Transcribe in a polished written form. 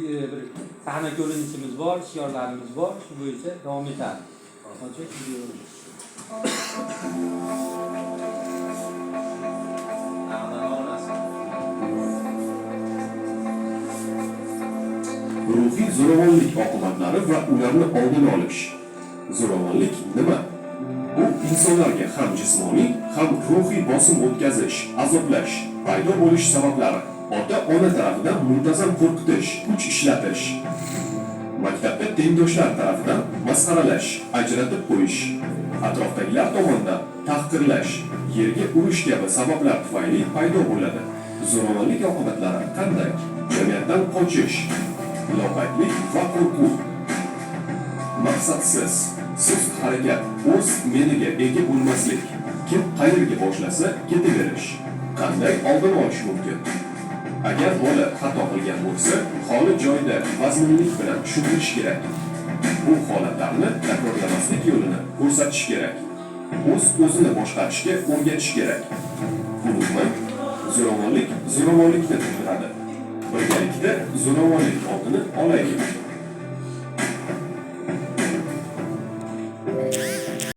bir sahna ko'rinishimiz bor, shiorlarimiz bor, shu bo'yicha davom etadi. Hozir ruhiy zo'ravonlik oqibatlari va ularni oldini olish. Zo'ravonlik nima? Bu insonlarga ham jismoniy, ham ruhiy bosim o'tkazish, azoblash, paydo bo'lish sabablari. Ota-ona tarafidan muntazam qo'rqitish, kuch ishlatish. Maktabda tengdoshlar tarafidan masxaralash, ajratib qo'yish, atrofdagilar tomonidan tahqirlash, yerga urish kabi sabablar tufayli paydo bo'ladi. Zo'ravonlik oqibatlari qanday? Jamiyatdan qochish, loqaydlik va qo'rquv, maqsadsiz, sust harakat, o'z meniga ega bo'lmaslik, kim qayerga boshlasa ketaverish. Qanday oldini olish mumkin? Agar bola xato qilgan bo'lsa, holi joyida vazminlik bilan tushuntirish kerak. Bu holatlarni takrorlamaslik yo'lini ko'rsatish kerak. O'zini boshqarishga o'rgatish kerak. Unutmang, zo'ravonlikni tug'diradi. Birgalikda zo'ravonlik oldini olaylik.